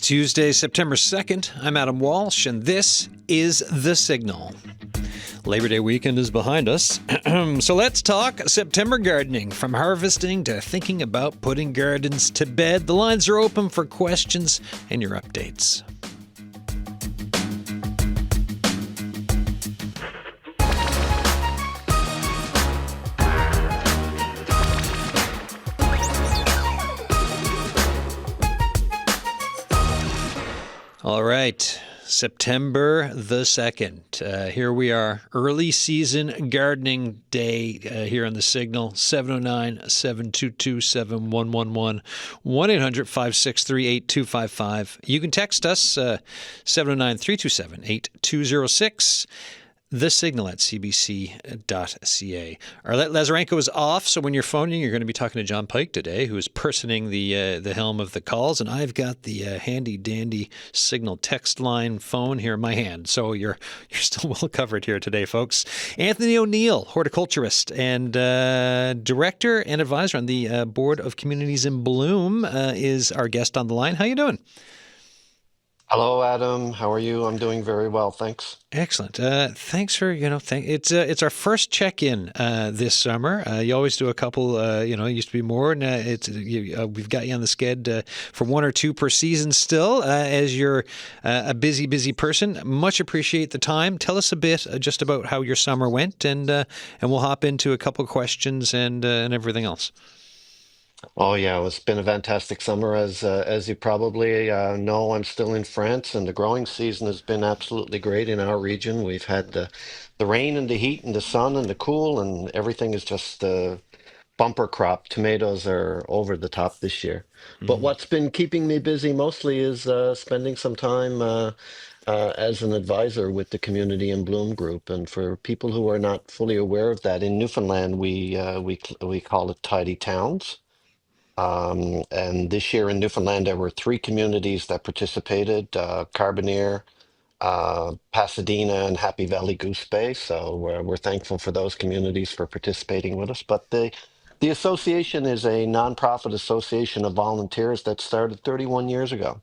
Tuesday, September 2nd. I'm Adam Walsh, and this is The Signal. Labor Day weekend is behind us, so let's talk September gardening. From harvesting to thinking about putting gardens to bed, the lines are open for questions and your updates. All right, September the 2nd. Here we are, early season gardening day here on The Signal, 709-722-7111, 1-800-563-8255. You can text us, 709-327-8206. The Signal at cbc.ca. Arlette Lazarenko is off, so when you're phoning, you're going to be talking to John Pike today, who is personing the helm of the calls, and I've got the handy-dandy Signal text line phone here in my hand, so you're still well covered here today, folks. Anthony O'Neill, horticulturist and director and advisor on the Board of Communities in Bloom, is our guest on the line. How you doing? Hello, Adam. How are you? I'm doing very well, thanks. Excellent. Thanks for, it's our first check-in this summer. You always do a couple, it used to be more, and we've got you on the sked for one or two per season still, as you're a busy person. Much appreciate the time. Tell us a bit just about how your summer went, and we'll hop into a couple of questions and everything else. Oh yeah, it's been a fantastic summer. As you probably know, I'm still in France, and the growing season has been absolutely great in our region. We've had the rain and the heat and the sun and the cool, and everything is just bumper crop. Tomatoes are over the top this year. But what's been keeping me busy mostly is spending some time as an advisor with the Community in Bloom group. And for people who are not fully aware of that, in Newfoundland, we call it Tidy Towns. And this year in Newfoundland, there were three communities that participated, Carbonear, Pasadena, and Happy Valley Goose Bay. So we're thankful for those communities for participating with us. But the association is a nonprofit association of volunteers that started 31 years ago.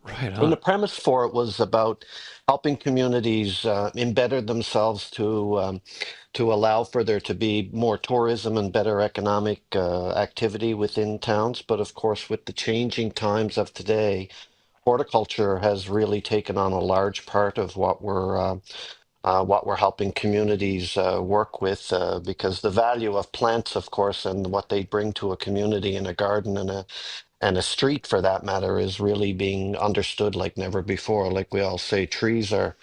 Right And on. the premise for it was about helping communities embedded themselves to allow for there to be more tourism and better economic activity within towns. But of course, with the changing times of today, horticulture has really taken on a large part of what we're helping communities work with, because the value of plants, of course, and what they bring to a community in a garden and a street for that matter is really being understood like never before. Like we all say, trees are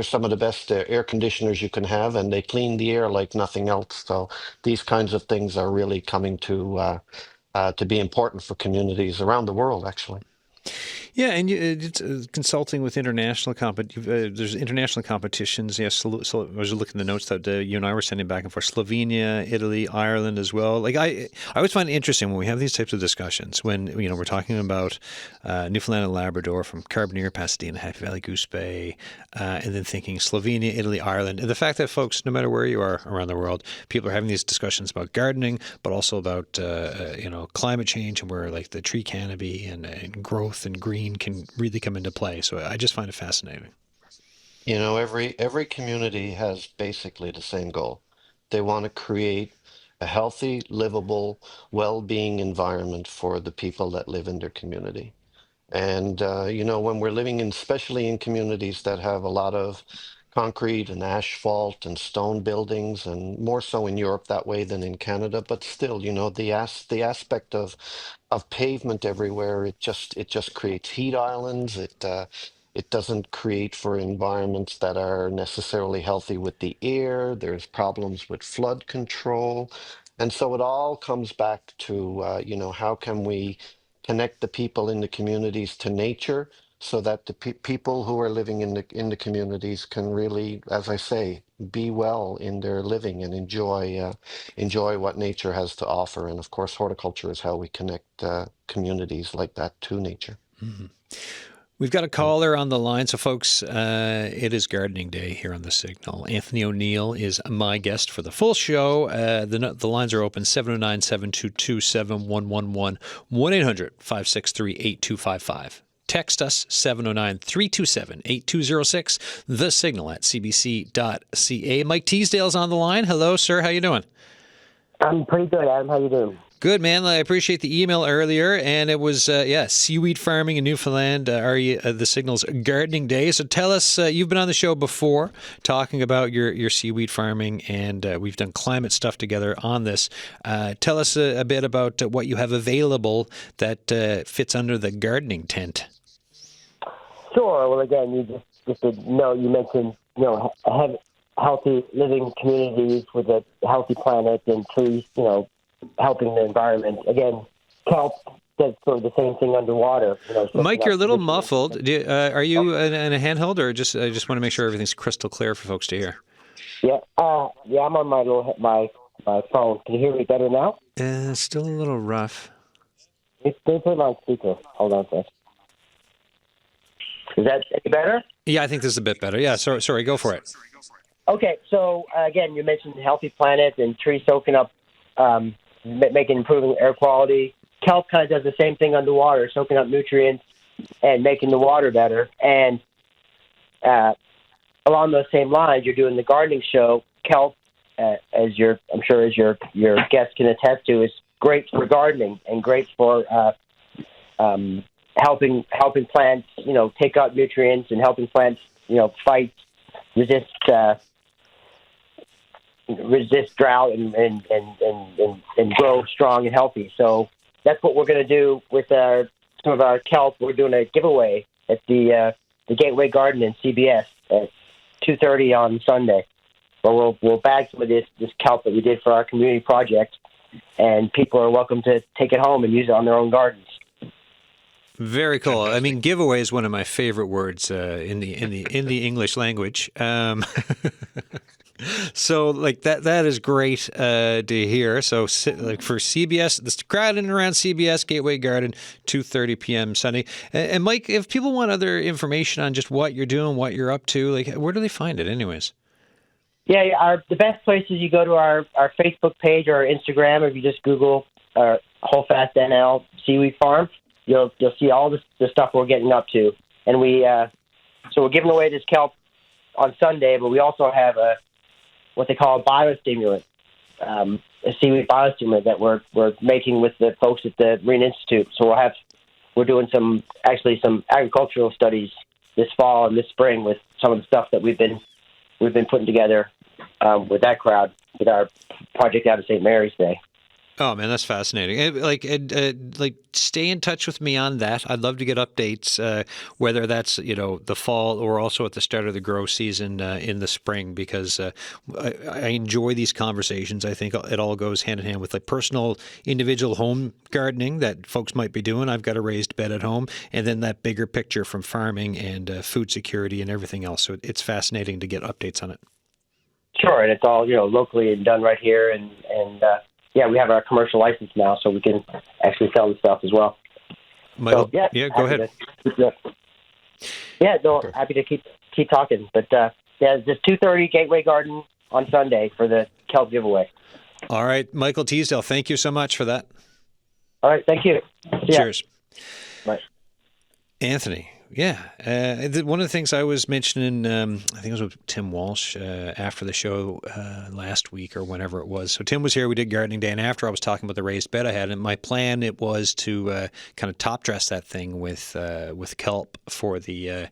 some of the best air conditioners you can have, and they clean the air like nothing else. So these kinds of things are really coming to be important for communities around the world, actually. Yeah, and it's consulting with international there's international competitions. Yes, so I was looking at the notes that you and I were sending back and forth. Slovenia, Italy, Ireland as well. Like I always find it interesting when we have these types of discussions. When we're talking about Newfoundland and Labrador, from Carbonear, Pasadena, Happy Valley, Goose Bay, and then thinking Slovenia, Italy, Ireland. And the fact that folks, no matter where you are around the world, people are having these discussions about gardening, but also about climate change and where like the tree canopy and growth and green can really come into play. So I just find it fascinating. Every community has basically the same goal. They want to create a healthy, livable, well-being environment for the people that live in their community. And when we're living in, especially in communities that have a lot of concrete and asphalt and stone buildings, and more so in Europe that way than in Canada, but still, the aspect of pavement everywhere, it just creates heat islands. It doesn't create for environments that are necessarily healthy with the air. There's problems with flood control. And so it all comes back to, how can we connect the people in the communities to nature so that the people who are living in the communities can really, as I say, be well in their living and enjoy what nature has to offer. And of course, horticulture is how we connect communities like that to nature. Mm-hmm. We've got a caller on the line. So, folks, it is gardening day here on The Signal. Anthony O'Neill is my guest for the full show. The lines are open, 709-722-7111, 1-800-563-8255. Text us 709-327-8206, the signal at cbc.ca. Mike Teasdale's on the line. Hello, sir. How you doing? I'm pretty good, Adam. How you doing? Good, man. I appreciate the email earlier, and it was, seaweed farming in Newfoundland, the Signal's Gardening Day. So tell us, you've been on the show before talking about your seaweed farming, and we've done climate stuff together on this. Tell us a bit about what you have available that fits under the gardening tent. Sure. Well, again, just to note, you mentioned, have healthy living communities with a healthy planet and trees, helping the environment. Again, kelp does sort of the same thing underwater. Mike, you're a little muffled. Are you in a handheld, or I just want to make sure everything's crystal clear for folks to hear? Yeah. I'm on my phone. Can you hear me better now? Still a little rough. They put it on speaker. Hold on a sec. Is that any better? Yeah, I think this is a bit better. Yeah, sorry, go for it. Okay, so again, you mentioned healthy planet and trees soaking up, improving air quality. Kelp kind of does the same thing underwater, soaking up nutrients and making the water better. And along those same lines, you're doing the gardening show. Kelp, I'm sure as your guests can attest to, is great for gardening and great for helping plants, take out nutrients and helping plants, fight, resist drought and grow strong and healthy. So that's what we're going to do with some of our kelp. We're doing a giveaway at the Gateway Garden in CBS at 2:30 on Sunday. Where we'll bag some of this kelp that we did for our community project, and people are welcome to take it home and use it on their own gardens. Very cool. I mean, giveaway is one of my favorite words in the English language. So, like that is great to hear. So, like for CBS, this crowd in and around CBS Gateway Garden, 2:30 p.m. Sunday. And Mike, if people want other information on just what you're doing, what you're up to, like where do they find it, anyways? Yeah, the best place is you go to our Facebook page or our Instagram, or if you just Google Holdfast NL Seaweed Farm. You'll see all the stuff we're getting up to, and so we're giving away this kelp on Sunday, but we also have what they call a biostimulant, a seaweed biostimulant that we're making with the folks at the Marine Institute. So we're doing some agricultural studies this fall and this spring with some of the stuff that we've been putting together with that crowd with our project out of St. Mary's Day. Oh man, that's fascinating. Like, stay in touch with me on that. I'd love to get updates, whether that's the fall or also at the start of the grow season in the spring, because I enjoy these conversations. I think it all goes hand in hand with like personal, individual home gardening that folks might be doing. I've got a raised bed at home, and then that bigger picture from farming and food security and everything else. So it's fascinating to get updates on it. Sure, and it's all locally and done right here, and yeah, we have our commercial license now, so we can actually sell the stuff as well. Michael, so, yeah, go ahead. Happy to keep talking. But just 2:30 Gateway Garden on Sunday for the kelp giveaway. All right, Michael Teasdale, thank you so much for that. All right, thank you. Cheers. Bye. Anthony. Yeah. One of the things I was mentioning, I think it was with Tim Walsh after the show last week or whenever it was. So Tim was here. We did gardening day. And after I was talking about the raised bed I had, and my plan, it was to kind of top dress that thing with kelp for the,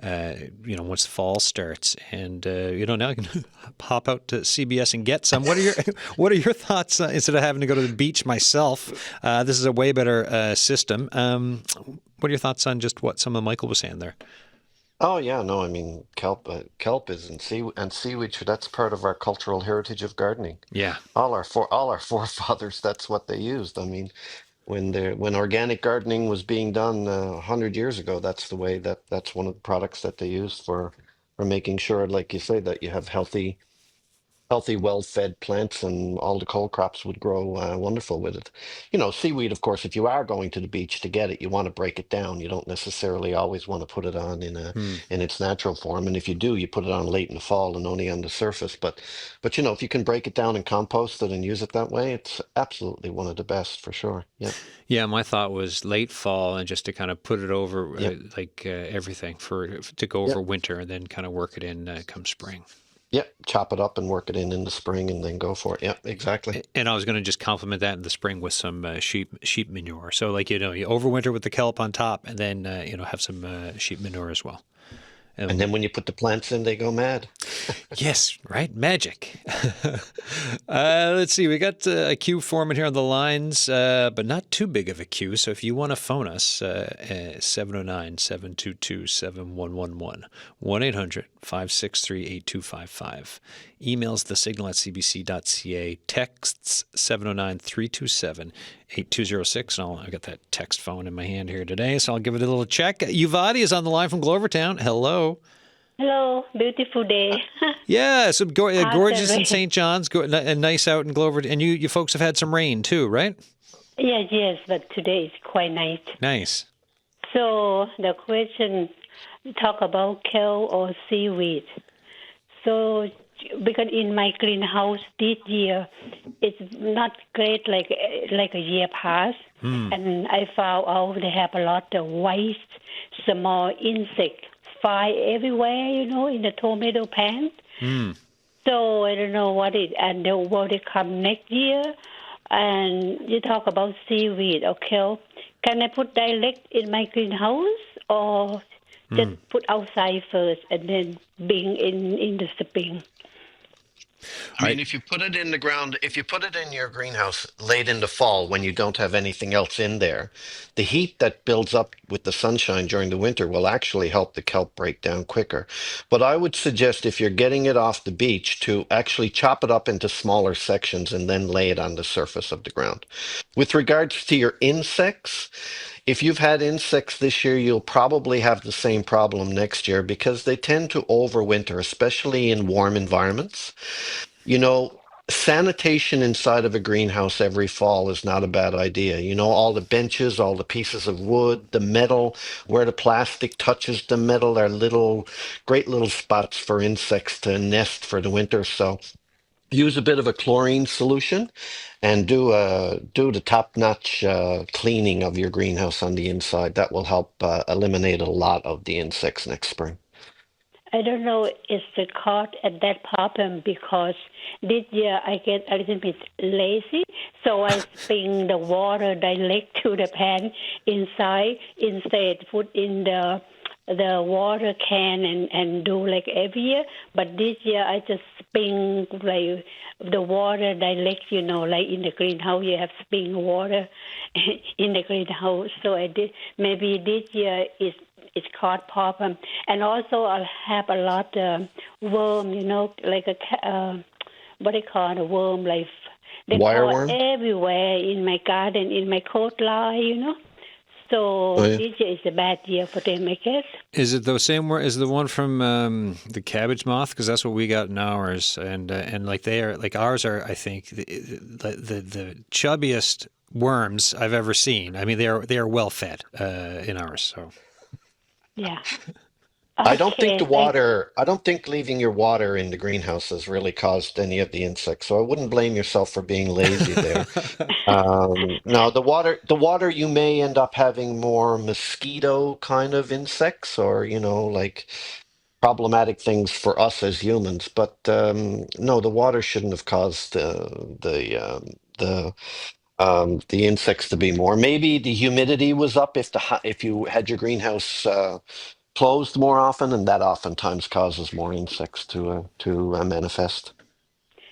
once the fall starts. And, now I can hop out to CBS and get some. What are your thoughts instead of having to go to the beach myself? This is a way better system. What are your thoughts on just what some of Michael was saying there? Oh yeah, no, I mean kelp is and seaweed. That's part of our cultural heritage of gardening. Yeah. All our forefathers, that's what they used. I mean, when organic gardening was being done 100 years ago, that's one of the products that they used for making sure, like you say, that you have healthy healthy, well-fed plants, and all the cold crops would grow wonderful with it. You know, seaweed, of course, if you are going to the beach to get it, you want to break it down. You don't necessarily always want to put it on Hmm. in its natural form. And if you do, you put it on late in the fall and only on the surface. But you know, if you can break it down and compost it and use it that way, it's absolutely one of the best for sure. Yeah. Yeah, my thought was late fall and just to kind of put it over Yep. everything to go over Yep. winter and then kind of work it in come spring. Yep. Chop it up and work it in the spring and then go for it. Yep. Exactly. And I was going to just complement that in the spring with some sheep manure. So like you overwinter with the kelp on top, and then have some sheep manure as well. And then when you put the plants in, they go mad. Yes, right? Magic. Let's see. We got a queue foreman here on the lines, but not too big of a queue. So if you want to phone us, 709-722-7111, 1-800-563-8255. Emails thesignal@cbc.ca. Texts 709-327-8206. And I've got that text phone in my hand here today, so I'll give it a little check. Yuvati is on the line from Glovertown. Hello. Hello, beautiful day. Yeah, so gorgeous in Awesome. St. John's, and nice out in Glover. And you folks have had some rain too, right? Yes, but today is quite nice. Nice. So the question talk about kale or seaweed. So because in my greenhouse this year, it's not great like a year past, and I found out they have a lot of white small insect fly everywhere, in the tomato plant. So I don't know what it and will it come next year. And you talk about seaweed or kale. Can I put direct in my greenhouse or just put outside first and then bring in the spring? I mean, if you put it in the ground, if you put it in your greenhouse late in the fall when you don't have anything else in there, the heat that builds up with the sunshine during the winter will actually help the kelp break down quicker. But I would suggest if you're getting it off the beach to actually chop it up into smaller sections and then lay it on the surface of the ground. With regards to your insects, if you've had insects this year, you'll probably have the same problem next year because they tend to overwinter, especially in warm environments. You know, sanitation inside of a greenhouse every fall is not a bad idea. You know, all the benches, all the pieces of wood, the metal, where the plastic touches the metal are great little spots for insects to nest for the winter. So use a bit of a chlorine solution and do the top-notch cleaning of your greenhouse on the inside. That will help eliminate a lot of the insects next spring. I don't know if the caught at that problem because this year I get a little bit lazy, so I spring the water direct to the pan inside instead put in the water can and do like every year. But this year I just spring like the water direct, like in the greenhouse you have spring water in the greenhouse. So I did maybe this year it's called problem. And also I have a lot of worm, like what they call a worm, like they call Wireworm? everywhere in my garden, in my coat line. So Oh, yeah. this year is a bad year for them, I guess. Is it the same as the one from the cabbage moth? Because that's what we got in ours, and like they are, like ours are, I think the chubbiest worms I've ever seen. I mean, they are well fed in ours. So Yeah. I don't think Okay. I don't think leaving your water in the greenhouse has really caused any of the insects. So I wouldn't blame yourself for being lazy there. No, the water, you may end up having more mosquito kind of insects or, like problematic things for us as humans. But no, the water shouldn't have caused the insects to be more. Maybe the humidity was up if you had your greenhouse closed more often, and that oftentimes causes more insects to manifest.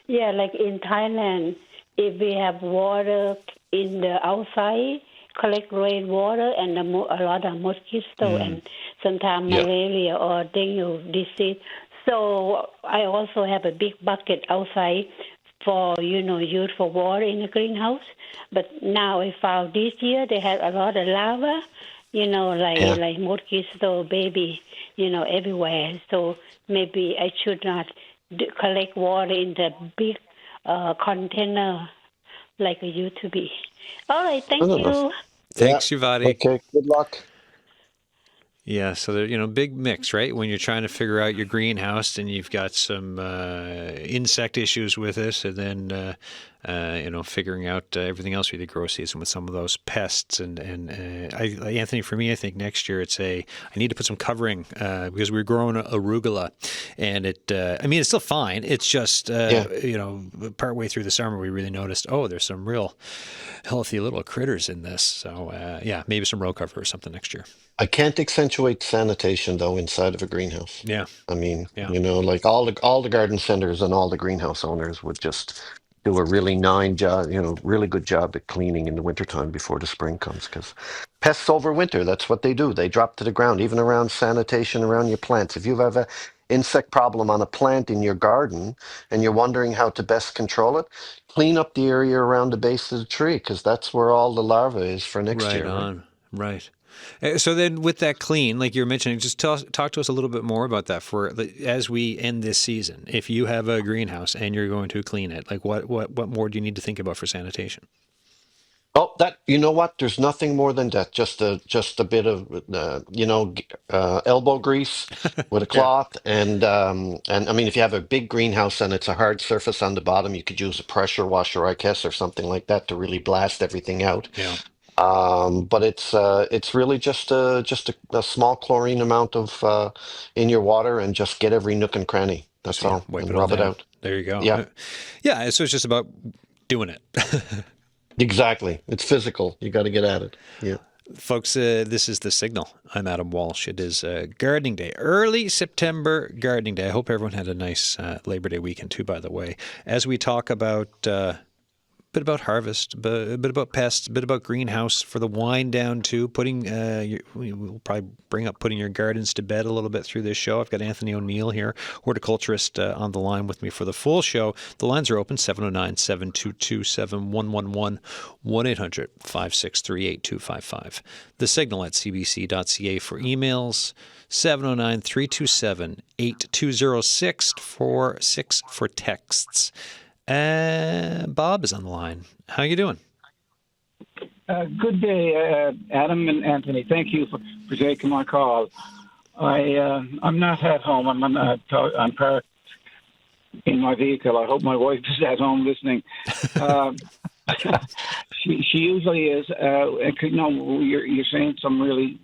Yeah, like in Thailand, if we have water in the outside, collect rainwater and a lot of mosquito and sometimes Yeah. malaria or dengue disease. So I also have a big bucket outside for, use for water in the greenhouse. But now I found this year they had a lot of lava, Yeah. like mosquito baby, everywhere. So maybe I should not collect water in the big container like it used to be. All right, I thank don't know. you. Yeah. Thanks, Shivati. Okay. Good luck. Yeah, so there, big mix, right? When you're trying to figure out your greenhouse, and you've got some insect issues with it, and then figuring out everything else with the grow season with some of those pests. And Anthony, for me, I think next year I need to put some covering because we're growing arugula, and it's still fine. It's just Yeah. partway through the summer we really noticed, there's some real healthy little critters in this. So maybe some row cover or something next year. I can't accentuate sanitation though inside of a greenhouse. Yeah, I mean, yeah. like all the garden centers and all the greenhouse owners would just do a really really good job at cleaning in the wintertime before the spring comes, because pests overwinter. That's what they do. They drop to the ground, even around sanitation around your plants. If you have a insect problem on a plant in your garden and you're wondering how to best control it, clean up the area around the base of the tree, because that's where all the larvae is for next Right year, right? on. Right. So then with that clean, like you're mentioning, just talk to us a little bit more about that as we end this season. If you have a greenhouse and you're going to clean it, like what more do you need to think about for sanitation? Oh, that you know what? There's nothing more than that. Just a bit of elbow grease with a Yeah. cloth, and I mean, if you have a big greenhouse and it's a hard surface on the bottom, you could use a pressure washer, I guess, or something like that to really blast everything out. Yeah. But it's really just a small chlorine amount of in your water, and just get every nook and cranny. That's So all, wipe and it all rub it down. out. There you go. Yeah, Yeah. So it's just about doing it. exactly. It's physical. You got to get at it. Yeah. Folks, this is The Signal. I'm Adam Walsh. It is gardening day, early September gardening day. I hope everyone had a nice Labor Day weekend too, by the way. As we talk about a bit about harvest, a bit about pests, a bit about greenhouse for the wind down too. We'll probably bring up putting your gardens to bed a little bit through this show. I've got Anthony O'Neill here, horticulturist, on the line with me for the full show. The lines are open, 709-722-7111, 1-800-563-8255. The Signal at cbc.ca for emails, 709-327-8206 for texts. Bob is on the line. How you doing? Good day, Adam and Anthony. Thank you for taking my call. I'm not at home. I'm parked in my vehicle. I hope my wife is at home listening. She usually is. You're saying some really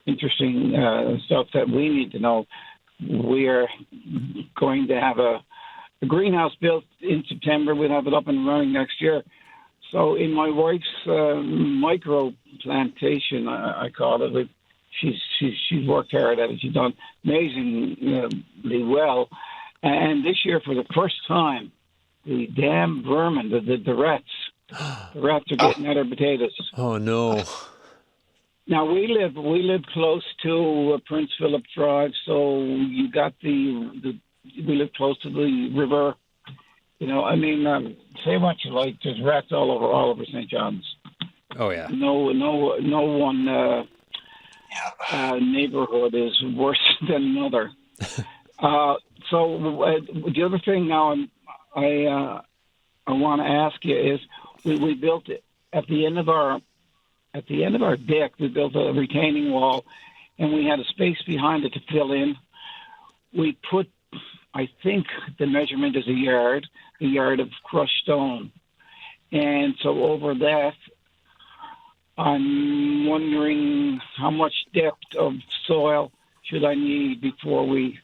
interesting stuff that we need to know. We are going to have a greenhouse built in September. We'll have it up and running next year. So in my wife's micro plantation, I call it, she's worked hard at it. She's done amazingly well. And this year, for the first time, the damn vermin, the rats are getting at our potatoes. Oh no! Now we live close to Prince Philip Drive, so you got we live close to the river. Say what you like. There's rats all over St. John's. Oh yeah. No one neighborhood is worse than another. So the other thing now I want to ask you is we built it at the end of our deck. We built a retaining wall, and we had a space behind it to fill in. We put, I think the measurement is a yard of crushed stone. And so over that, I'm wondering how much depth of soil should I need before we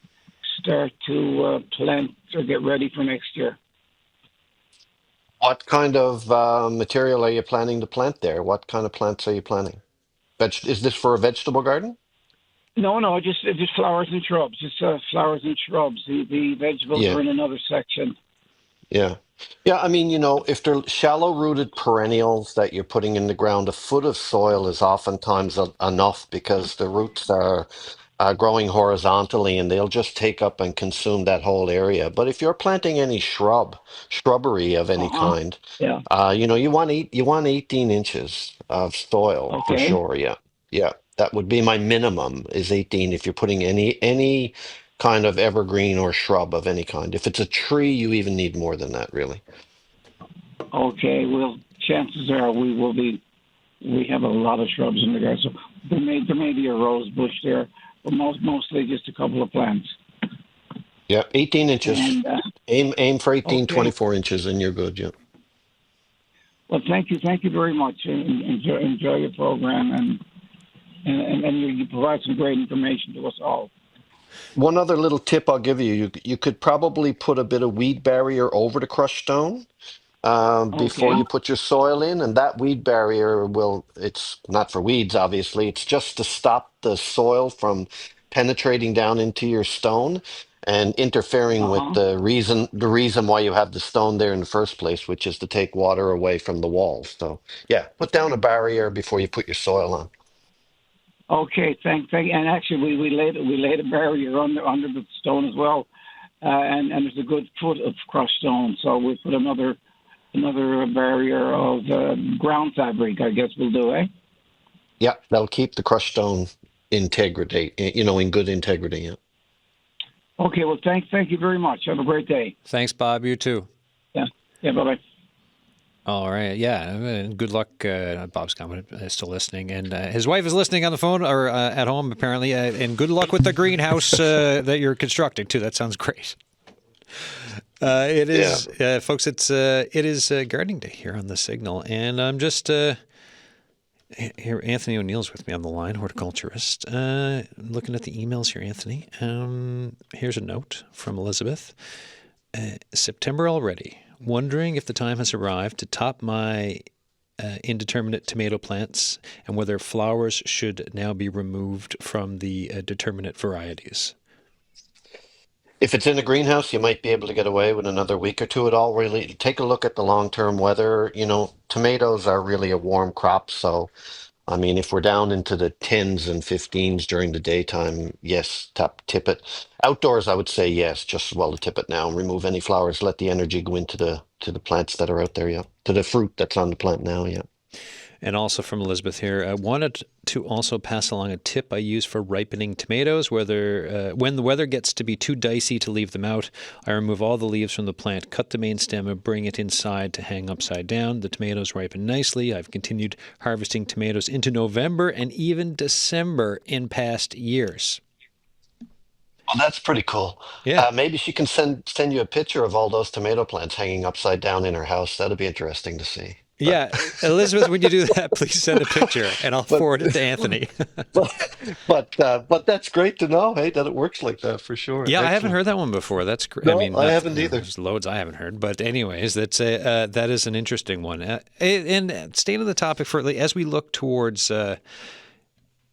start to plant or get ready for next year. What kind of material are you planning to plant there? What kind of plants are you planting? Is this for a vegetable garden? No, just flowers and shrubs. Just flowers and shrubs. The vegetables Yeah. are in another section. Yeah. Yeah, I mean, if they're shallow-rooted perennials that you're putting in the ground, a foot of soil is oftentimes enough, because the roots are growing horizontally, and they'll just take up and consume that whole area. But if you're planting any shrubbery of any kind, Yeah. you want 18 inches of soil for Okay. sure. Yeah. Yeah. That would be my minimum, is 18. If you're putting any kind of evergreen or shrub of any kind. If it's a tree, you even need more than that, really. Okay, well, chances are we have a lot of shrubs in the garden, so there may be a rose bush there, but mostly just a couple of plants. Yeah, 18 inches. And Aim for 18, okay, 24 inches, and you're good. Yeah. well, thank you very much. Enjoy your program, and you provide some great information to us all. One other little tip I'll give you: you could probably put a bit of weed barrier over the crushed stone before Okay. you put your soil in, and that weed barrier it's not for weeds, obviously. It's just to stop the soil from penetrating down into your stone and interfering with Uh-huh. the reason why you have the stone there in the first place, which is to take water away from the walls. So yeah, put down a barrier before you put your soil on. Okay, thank. And actually, we laid a barrier under the stone as well, and there's a good foot of crushed stone. So we put another barrier of ground fabric. I guess we'll do, eh? Yeah, that'll keep the crushed stone integrity, in good integrity. Yeah. Okay. Well, thank you very much. Have a great day. Thanks, Bob. You too. Yeah. Yeah. Bye bye. All right. Yeah. Good luck. Bob's comment still listening, and his wife is listening on the phone or at home apparently. And good luck with the greenhouse that you're constructing too. That sounds great. It is, folks. It is gardening day here on the Signal, and I'm just here. Anthony O'Neill's with me on the line, horticulturist. Looking at the emails here, Anthony. Here's a note from Elizabeth. September already. Wondering if the time has arrived to top my indeterminate tomato plants and whether flowers should now be removed from the determinate varieties. If it's in a greenhouse, you might be able to get away with another week or two. It all really take a look at the long-term weather. Tomatoes are really a warm crop, so I mean, if we're down into the 10s and 15s during the daytime, yes, tip it. Outdoors, I would say yes, just as well to tip it now and remove any flowers. Let the energy go into the plants that are out there, yeah. To the fruit that's on the plant now, yeah. And also from Elizabeth here, I wanted to also pass along a tip I use for ripening tomatoes. When the weather gets to be too dicey to leave them out, I remove all the leaves from the plant, cut the main stem, and bring it inside to hang upside down. The tomatoes ripen nicely. I've continued harvesting tomatoes into November and even December in past years. Well, that's pretty cool. Yeah. Maybe she can send you a picture of all those tomato plants hanging upside down in her house. That'd be interesting to see. Yeah, Elizabeth, when you do that, please send a picture, and I'll forward it to Anthony. but that's great to know. Hey, that it works like that for sure. Yeah, Excellent. I haven't heard that one before. That's great. No, I mean, I haven't either. There's loads I haven't heard, but anyways, that is an interesting one. And staying on the topic for as we look towards.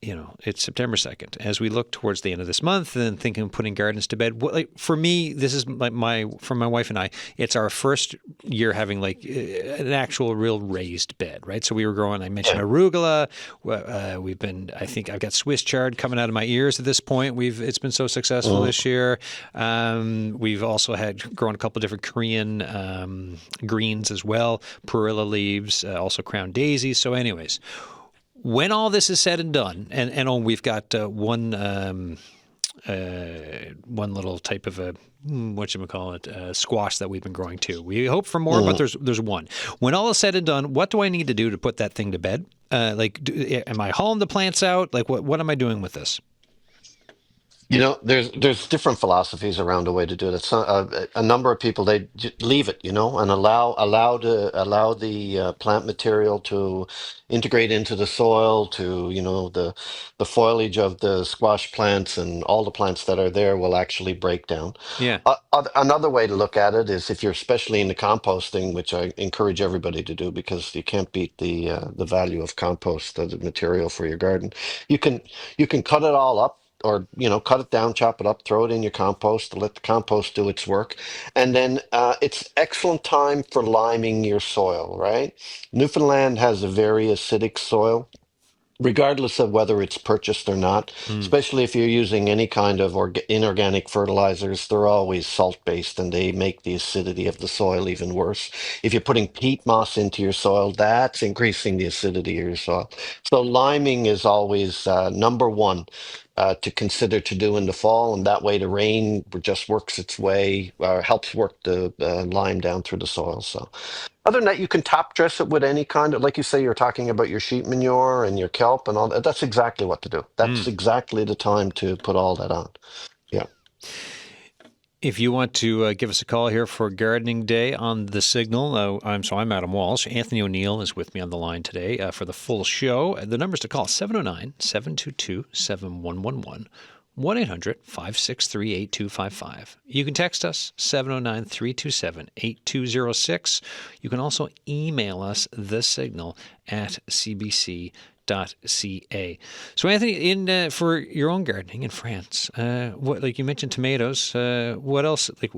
It's September 2nd. As we look towards the end of this month and thinking of putting gardens to bed, for me, this is for my wife and I, it's our first year having an actual real raised bed, right? So we were growing, I mentioned arugula. I think I've got Swiss chard coming out of my ears at this point. It's been so successful this year. We've also grown a couple of different Korean greens as well, perilla leaves, also crown daisies. So anyways, when all this is said and done, and we've got one little type of a squash that we've been growing too. We hope for more, but there's one. When all is said and done, what do I need to do to put that thing to bed? Am I hauling the plants out? What am I doing with this? There's different philosophies around a way to do it. A number of people they leave it, and allow the plant material to integrate into the soil. The foliage of the squash plants and all the plants that are there will actually break down. Yeah. Another way to look at it is if you're especially into composting, which I encourage everybody to do because you can't beat the value of compost as a material for your garden. You can cut it all up. Or cut it down, chop it up, throw it in your compost, let the compost do its work, and then it's excellent time for liming your soil. Right, Newfoundland has a very acidic soil, regardless of whether it's purchased or not. Especially if you're using any kind of inorganic fertilizers, they're always salt-based, and they make the acidity of the soil even worse. If you're putting peat moss into your soil, that's increasing the acidity of your soil. So liming is always number one to consider to do in the fall, and that way the rain just works its way, helps work the lime down through the soil. So other than that, you can top dress it with any kind of, like you say, you're talking about your sheep manure and your kelp and all that. That's exactly what to do. That's exactly the time to put all that on. Yeah. If you want to give us a call here for Gardening Day on the Signal, I'm Adam Walsh. Anthony O'Neill is with me on the line today for the full show. The numbers to call, 709-722-7111. 1-800-563-8255. You can text us, 709-327-8206. You can also email us, thesignal@cbc.ca. So, Anthony, for your own gardening in France, what, like you mentioned tomatoes, what else? Like,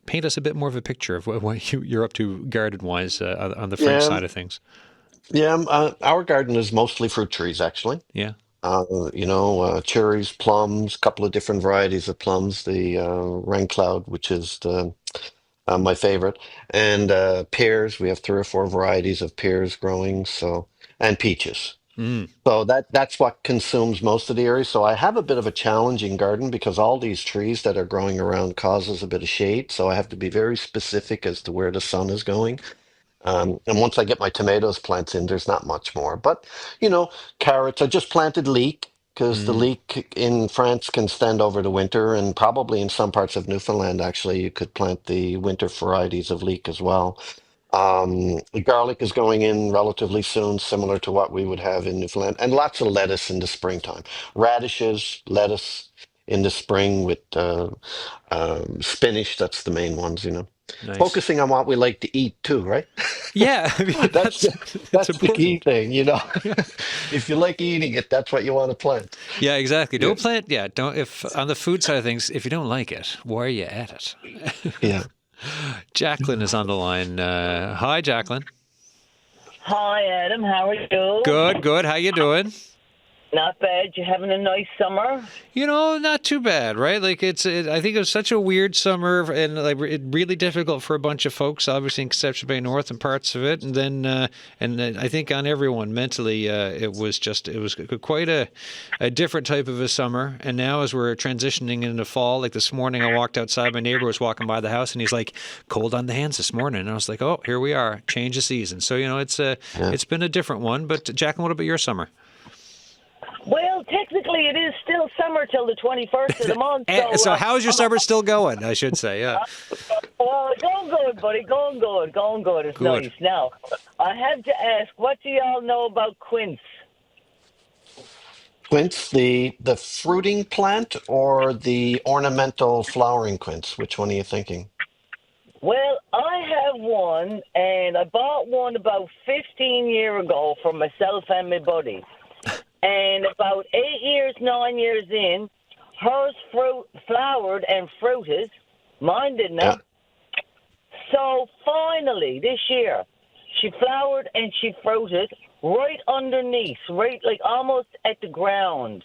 paint us a bit more of a picture of what you're up to garden-wise on the French side of things. Yeah, our garden is mostly fruit trees, actually. Yeah. Cherries, plums, a couple of different varieties of plums, the rain cloud, which is my favorite, and pears. We have 3 or 4 varieties of pears growing, and peaches. So that's what consumes most of the area. So I have a bit of a challenging garden because all these trees that are growing around causes a bit of shade. So I have to be very specific as to where the sun is going. And once I get my tomatoes plants in, there's not much more. But, carrots, I just planted leek because the leek in France can stand over the winter, and probably in some parts of Newfoundland, actually, you could plant the winter varieties of leek as well. Garlic is going in relatively soon, similar to what we would have in Newfoundland, and lots of lettuce in the springtime. Radishes, lettuce in the spring with spinach. That's the main ones. Nice. Focusing on what we like to eat too, right? Yeah, I mean, That's the key thing. Yeah. If you like eating it, that's what you want to plant. Yeah, exactly. Don't plant. Yeah, don't. If on the food side of things, if you don't like it, why are you at it? Yeah. Jacqueline is on the line. Hi, Jacqueline. Hi, Adam. How are you? Good. How you doing? Not bad. You having a nice summer? Not too bad, right? Like I think it was such a weird summer, and like really difficult for a bunch of folks, obviously in Conception Bay North and parts of it, and then I think on everyone mentally, it was quite a different type of a summer. And now as we're transitioning into fall, like this morning, I walked outside. My neighbor was walking by the house, and he's like, "Cold on the hands this morning," and I was like, "Oh, here we are, change of season." So it's been a different one. But Jacqueline, what about your summer? Well, technically, it is still summer till the 21st of the month. So how's your summer still going, I should say, yeah. Going good, buddy. Going good. It's Good. nice. Now, I have to ask, what do y'all know about quince? Quince, the fruiting plant or the ornamental flowering quince? Which one are you thinking? Well, I have one, and I bought one about 15 years ago for myself and my buddy. And about 9 years in, hers flowered and fruited. Mine didn't. Yeah. So finally, this year, she flowered and she fruited right underneath, right like almost at the ground.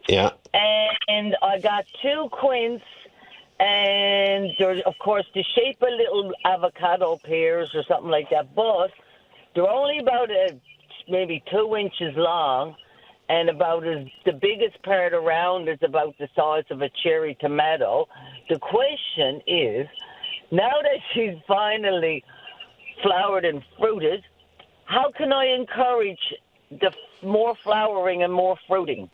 Yeah. And I got 2 quince, and they're, of course, the shape of little avocado pears or something like that, but they're only about maybe 2 inches long. And the biggest part around is about the size of a cherry tomato. The question is, now that she's finally flowered and fruited, how can I encourage the more flowering and more fruiting?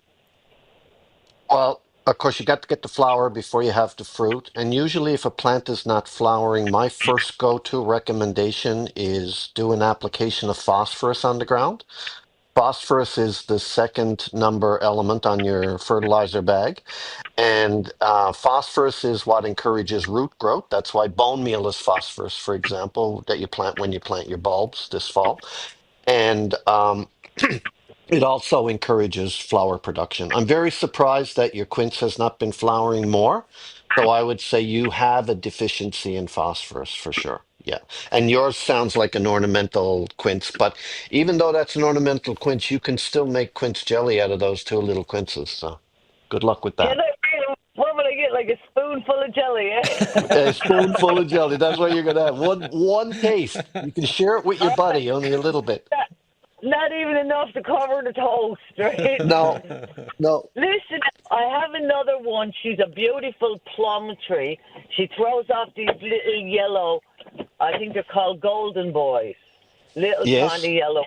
Well, of course, you got to get the flower before you have the fruit. And usually, if a plant is not flowering, my first go-to recommendation is do an application of phosphorus on the ground. Phosphorus is the second number element on your fertilizer bag. And phosphorus is what encourages root growth. That's why bone meal is phosphorus, for example, that you plant when you plant your bulbs this fall. And it also encourages flower production. I'm very surprised that your quince has not been flowering more. So I would say you have a deficiency in phosphorus for sure. Yeah. And yours sounds like an ornamental quince, but even though that's an ornamental quince, you can still make quince jelly out of those 2 little quinces. So good luck with that. What would I get? Like a spoonful of jelly, eh? A spoonful of jelly. That's what you're going to have. One taste. You can share it with your buddy, only a little bit. Not even enough to cover the toast, right? No, no. Listen, I have another one. She's a beautiful plum tree. She throws off these little yellow, I think they're called golden boys, little Yes. tiny yellow.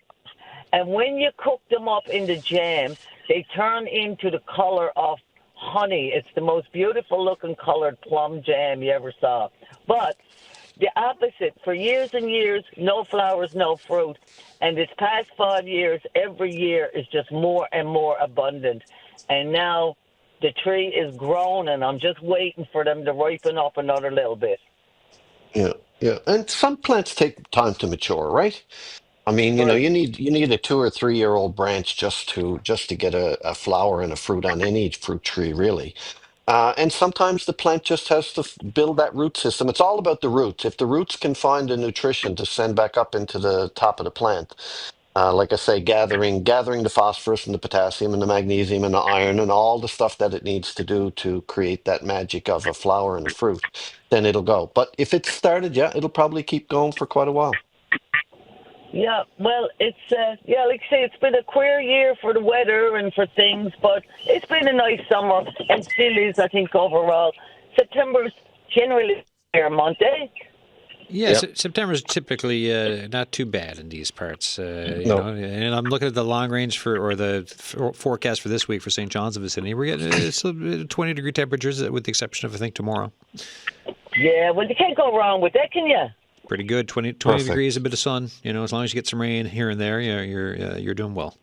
And when you cook them up in the jam, they turn into the color of honey. It's the most beautiful looking colored plum jam you ever saw. But the opposite, for years and years, no flowers, no fruit. And this past 5 years, every year is just more and more abundant. And now the tree is grown, and I'm just waiting for them to ripen up another little bit. Yeah, yeah. And some plants take time to mature, right? I mean, Right. you need a 2 or 3 year old branch just to get a flower and a fruit on any fruit tree, really. And sometimes the plant just has to build that root system. It's all about the roots. If the roots can find the nutrition to send back up into the top of the plant, like I say, gathering the phosphorus and the potassium and the magnesium and the iron and all the stuff that it needs to do to create that magic of a flower and a fruit, then it'll go. But if it's started, yeah, it'll probably keep going for quite a while. Yeah, well, it's, like I say, it's been a queer year for the weather and for things, but it's been a nice summer and still is, I think, overall. September's generally a fair month, eh? Yeah, Yep. September is typically not too bad in these parts. You No. know, and I'm looking at the long range forecast for this week for St. John's and vicinity. We're getting 20-degree temperatures, with the exception of I think tomorrow. Yeah, well, you can't go wrong with that, can you? Pretty good. 20 Perfect. degrees, a bit of sun. You know, as long as you get some rain here and there, you're doing well.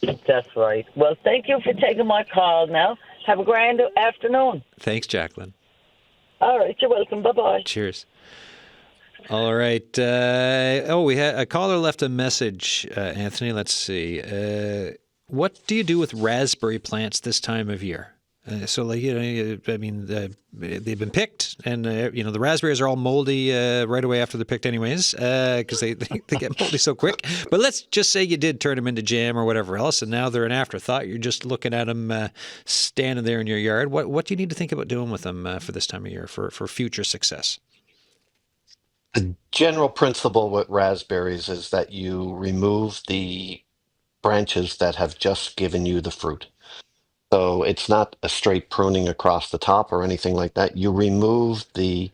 That's right. Well, thank you for taking my call now. Have a grand afternoon. Thanks, Jacqueline. All right, you're welcome. Bye-bye. Cheers. All right. We had a caller left a message, Anthony. Let's see. What do you do with raspberry plants this time of year? They've been picked, and the raspberries are all moldy right away after they're picked, anyways, because they get moldy so quick. But let's just say you did turn them into jam or whatever else, and now they're an afterthought. You're just looking at them standing there in your yard. What do you need to think about doing with them for this time of year for future success? The general principle with raspberries is that you remove the branches that have just given you the fruit. So it's not a straight pruning across the top or anything like that. You remove the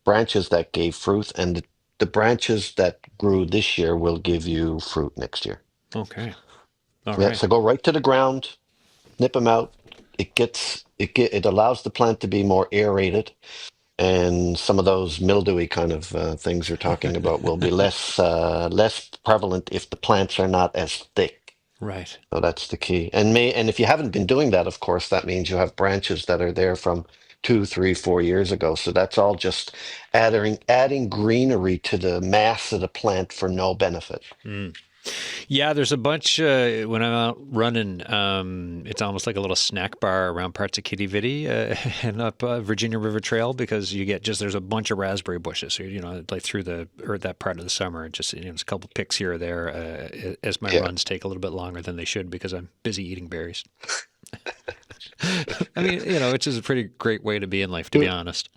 branches that gave fruit, and the branches that grew this year will give you fruit next year. Okay. All Yeah, right. so go right to the ground, nip them out. It allows the plant to be more aerated, and some of those mildewy kind of things you're talking about will be less prevalent if the plants are not as thick. Right. So that's the key. And if you haven't been doing that, of course, that means you have branches that are there from 2, 3, 4 years ago. So that's all just adding greenery to the mass of the plant for no benefit. Yeah, there's a bunch when I'm out running. It's almost like a little snack bar around parts of Kitty Vitty and up Virginia River Trail, because there's a bunch of raspberry bushes. So, like through that part of the summer, just there's a couple picks here or there as my runs take a little bit longer than they should because I'm busy eating berries. I mean, which is a pretty great way to be in life, to be honest.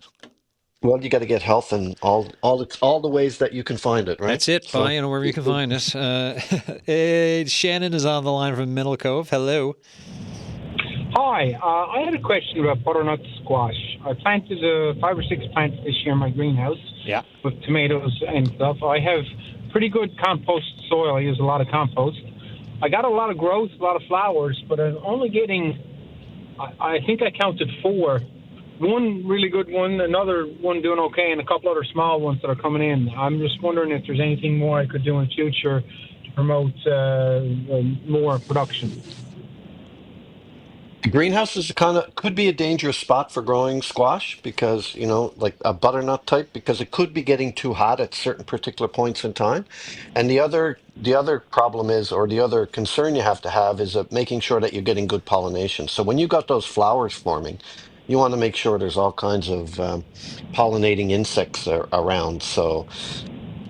Well, you got to get health in all the ways that you can find it, right? That's it. So, Wherever you can find us. Shannon is on the line from Middle Cove. Hello. Hi, I had a question about butternut squash. I planted 5 or 6 plants this year in my greenhouse Yeah. with tomatoes and stuff. I have pretty good compost soil. I use a lot of compost. I got a lot of growth, a lot of flowers, but I'm only getting, I think I counted 4. One really good one, another one doing okay, and a couple other small ones that are coming in. I'm just wondering if there's anything more I could do in the future to promote more production. the greenhouse is could be a dangerous spot for growing squash because, like a butternut type, because it could be getting too hot at certain particular points in time. And the other problem is, or the other concern you have to have is making sure that you're getting good pollination. So when you got those flowers forming, you want to make sure there's all kinds of pollinating insects around. So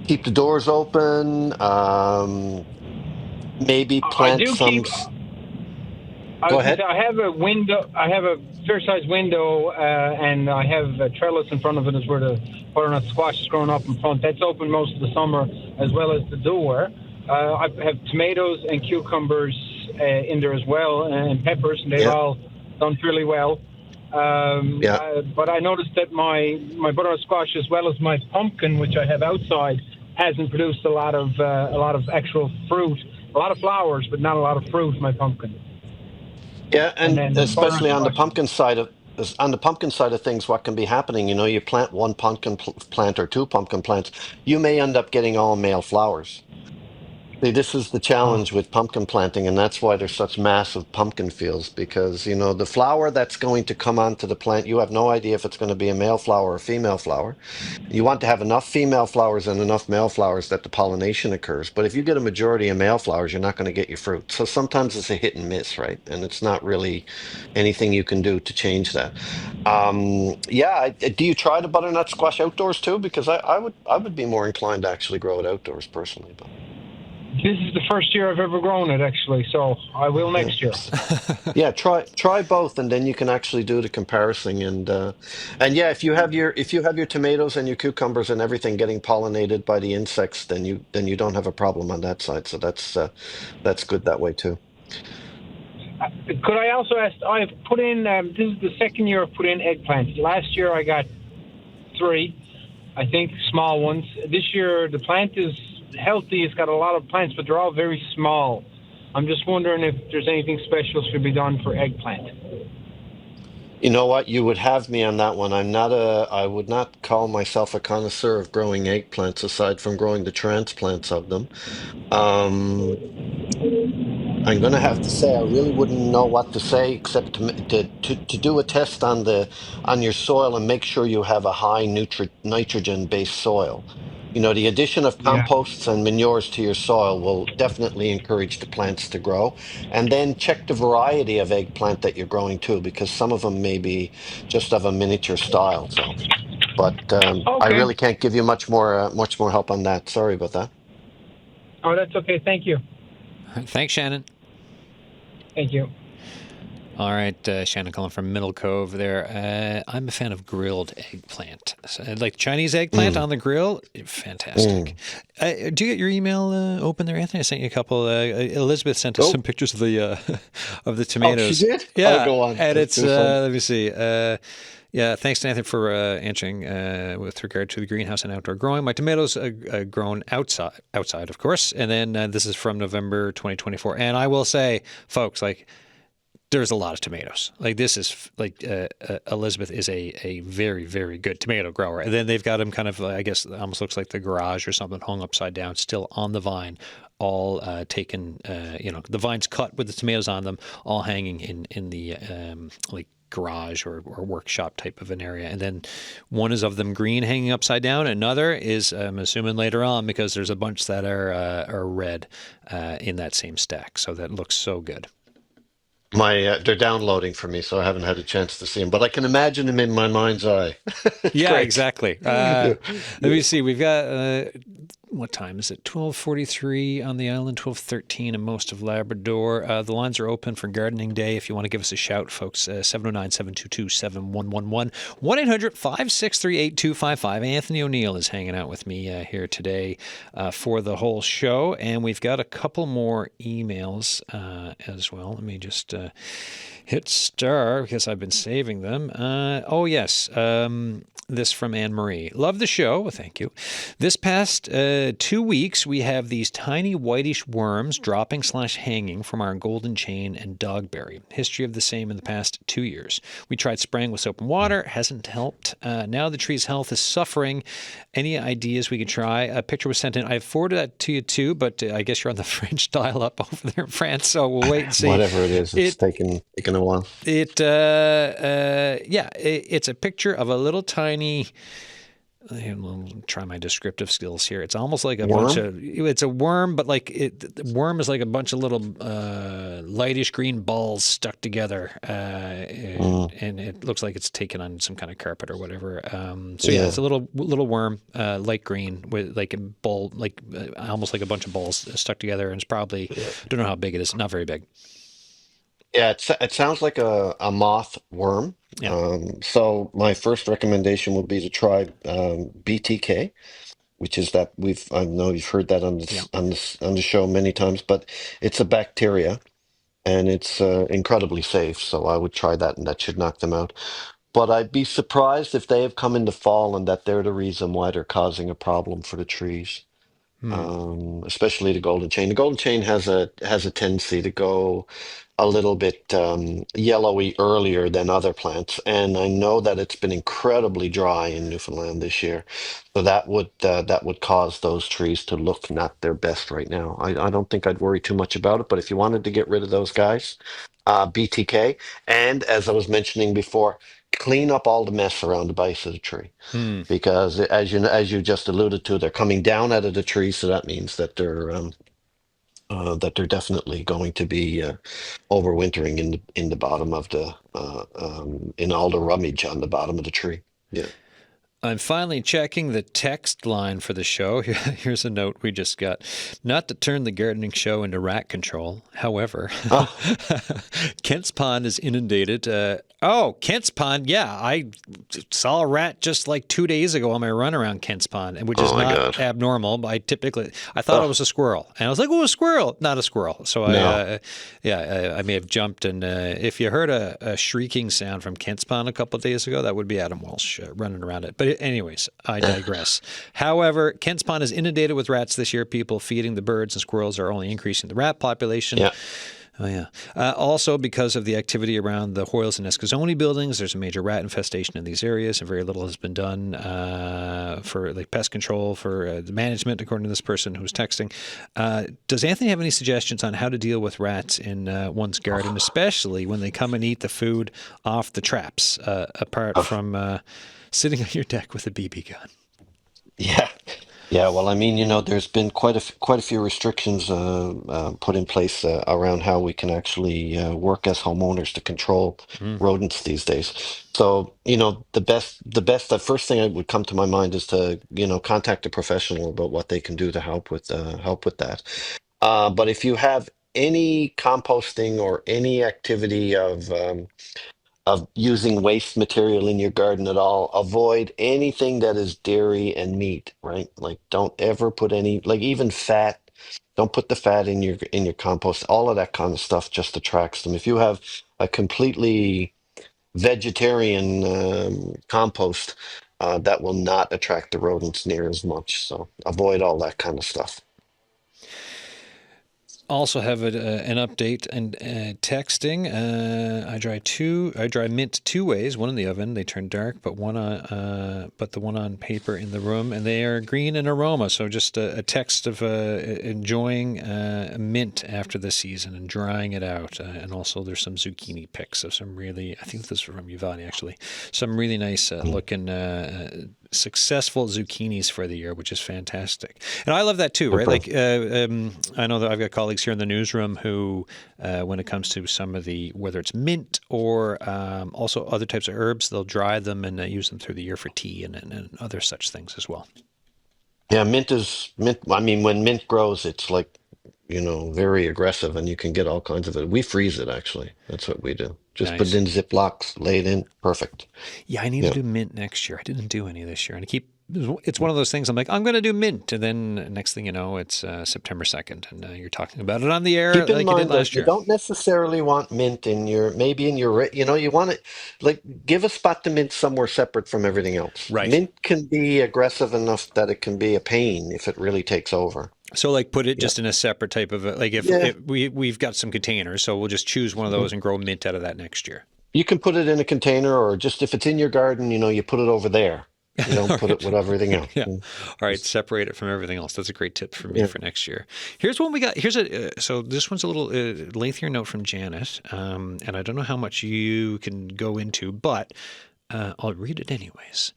keep the doors open. Maybe I plant do some. keep. Go ahead. I have a window. I have a fair-sized window, and I have a trellis in front of it, is where the butternut squash is growing up in front. That's open most of the summer, as well as the door. I have tomatoes and cucumbers in there as well, and peppers, and they've Yeah, all done really well. yeah. But I noticed that my butternut squash, as well as my pumpkin, which I have outside, hasn't produced a lot of actual fruit. A lot of flowers, but not a lot of fruit. My pumpkin, Yeah, and and then the butternut especially squash. on the pumpkin side of things, what can be happening, you plant one plant or two pumpkin plants, you may end up getting all male flowers. See, this is the Oh, challenge with pumpkin planting, and that's why there's such massive pumpkin fields because, the flower that's going to come onto the plant, you have no idea if it's going to be a male flower or a female flower. You want to have enough female flowers and enough male flowers that the pollination occurs. But if you get a majority of male flowers, you're not going to get your fruit. So sometimes it's a hit and miss, right? And it's not really anything you can do to change that. Yeah, do you try the butternut squash outdoors too? Because I would be more inclined to actually grow it outdoors personally, but. this is the first year I've ever grown it, actually. So I will Yeah. next year. Yeah, try both, and then you can actually do the comparison. And yeah, if you have your tomatoes and your cucumbers and everything getting pollinated by the insects, then you don't have a problem on that side. So that's good that way too. Could I also ask? I've put in. This is the second year I've put in eggplants. Last year I got 3, I think, small ones. This year the plant is healthy. It's got a lot of plants, but they're all very small. I'm just wondering if there's anything special should be done for eggplant. You know what? You would have me on that one. I would not call myself a connoisseur of growing eggplants aside from growing the transplants of them. Um, I'm going to have to say I really wouldn't know what to say except to do a test on your soil and make sure you have a high nitrogen based soil. The addition of Yeah. composts and manures to your soil will definitely encourage the plants to grow. And then check the variety of eggplant that you're growing too, because some of them may be just of a miniature style. So, but I Okay. really can't give you much more help on that. Sorry about that. Oh, that's okay. Thank you. Thanks, Shannon. Thank you. All right, Shannon calling from Middle Cove there. I'm a fan of grilled eggplant. So, like Chinese eggplant on the grill, fantastic. Do you get your email open there, Anthony? I sent you a couple. Elizabeth sent us some pictures of the of the tomatoes. Oh, she did? Yeah, Oh, go on. and Let's it's do some. let me see. Yeah, thanks, Nathan, for answering with regard to the greenhouse and outdoor growing. My tomatoes are grown outside, of course. And then this is from November 2024. And I will say, folks, like, there's a lot of tomatoes. Like, this is like Elizabeth is a very, very good tomato grower. And then they've got them kind of, I guess, almost looks like the garage or something hung upside down, still on the vine, all taken, the vines cut with the tomatoes on them, all hanging in the like garage or workshop type of an area. And then one is of them green hanging upside down. Another is, I'm assuming later on, because there's a bunch that are red in that same stack. So that looks so good. They're downloading for me, so I haven't had a chance to see them, but I can imagine them in my mind's eye. It's Yeah, great. exactly. Yeah. Let me see. We've got what time is it? 12:43 on the island, 12:13 in most of Labrador. The lines are open for gardening day. If you want to give us a shout, folks, 709-722-7111, 1-800-563-8255. Anthony O'Neill is hanging out with me here today for the whole show, and we've got a couple more emails as well. Let me just hit star because I've been saving them. Oh, yes. This from Anne Marie. Love the show. Well, thank you. This past 2 weeks, we have these tiny whitish worms dropping/hanging from our golden chain and dogberry. History of the same in the past 2 years. We tried spraying with soap and water. Hasn't helped. Now the tree's health is suffering. Any ideas we could try? A picture was sent in. I forwarded that to you too, but I guess you're on the French dial-up over there in France, so we'll wait and see. Whatever it is, it's taking a while. It's a picture of a little tiny. I'll try my descriptive skills here. It's almost like a bunch of. It's a worm, but the worm is like a bunch of little lightish green balls stuck together, and it looks like it's taken on some kind of carpet or whatever. It's a little worm, light green with like a ball, almost like a bunch of balls stuck together, and it's probably don't know how big it is. Not very big. Yeah, it sounds like a moth worm. Yeah. So my first recommendation would be to try BTK. which is that I know you've heard that on Yeah. on the show many times, but it's a bacteria and it's incredibly safe. So I would try that, and that should knock them out. But I'd be surprised if they have come into fall and that they're the reason why they're causing a problem for the trees, especially the golden chain. The golden chain has a tendency to go a little bit yellowy earlier than other plants, and I know that it's been incredibly dry in Newfoundland this year, so that would cause those trees to look not their best right now. I don't think I'd worry too much about it, but if you wanted to get rid of those guys, BTK, and as I was mentioning before, clean up all the mess around the base of the tree Hmm. because as you just alluded to, they're coming down out of the tree, so that means that they're definitely going to be overwintering in the bottom of the in all the rummage on the bottom of the tree. Yeah. I'm finally checking the text line for the show. Here's a note we just got. Not to turn the gardening show into rat control. However, Kent's Pond is inundated. Kent's Pond. Yeah, I saw a rat just like 2 days ago on my run around Kent's Pond, which is not abnormal. But I thought it was a squirrel. And I was like, oh, a squirrel. Not a squirrel. So I may have jumped. And if you heard a shrieking sound from Kent's Pond a couple of days ago, that would be Adam Walsh running around it. But anyways, I digress. However, Kent's Pond is inundated with rats this year. People feeding the birds and squirrels are only increasing the rat population. Yeah. Oh, yeah. Also, because of the activity around the Hoyles and Escazoni buildings, there's a major rat infestation in these areas, and very little has been done for like pest control, for the management, according to this person who's texting. Does Anthony have any suggestions on how to deal with rats in one's garden, especially when they come and eat the food off the traps, apart from sitting on your deck with a BB gun? Yeah. Yeah, well, I mean, there's been quite a few restrictions put in place around how we can actually work as homeowners to control rodents these days. So, the first thing that would come to my mind is to, contact a professional about what they can do to help with that. But if you have any composting or any activity of using waste material in your garden at all, avoid anything that is dairy and meat, right? Like don't ever put any, like even fat, don't put the fat in your compost. All of that kind of stuff just attracts them. If you have a completely vegetarian compost, that will not attract the rodents near as much. So avoid all that kind of stuff. Also have an update and texting. I dry mint 2 ways. One in the oven, they turn dark, but the one on paper in the room, and they are green in aroma. So just a text of enjoying mint after the season and drying it out. And also there's some zucchini pics of some really, I think this is from Yvonne actually, some really nice looking successful zucchinis for the year, which is fantastic. And I love that too, right? Like I know that I've got colleagues here in the newsroom who, when it comes to some of the, whether it's mint or also other types of herbs, they'll dry them and use them through the year for tea and other such things as well. Yeah, mint. I mean, when mint grows, it's like, very aggressive, and you can get all kinds of it. We freeze it, actually. That's what we do. Just put it in Ziplocs, lay it in. Perfect. Yeah, I need to do mint next year. I didn't do any this year. And it's one of those things I'm like, I'm going to do mint. And then next thing you know, it's September 2nd. And you're talking about it on the air Keep in like mind you did last year. You don't necessarily want mint maybe in your, you want it, like give a spot to mint somewhere separate from everything else. Right. Mint can be aggressive enough that it can be a pain if it really takes over. So like put it just in a separate type of, if we've got some containers, so we'll just choose one of those and grow mint out of that next year. You can put it in a container, or just if it's in your garden, you put it over there. You don't put it with everything else. Yeah. All right. Separate it from everything else. That's a great tip for me for next year. Here's one we got. So this one's a little lengthier note from Janet. And I don't know how much you can go into, but I'll read it anyways.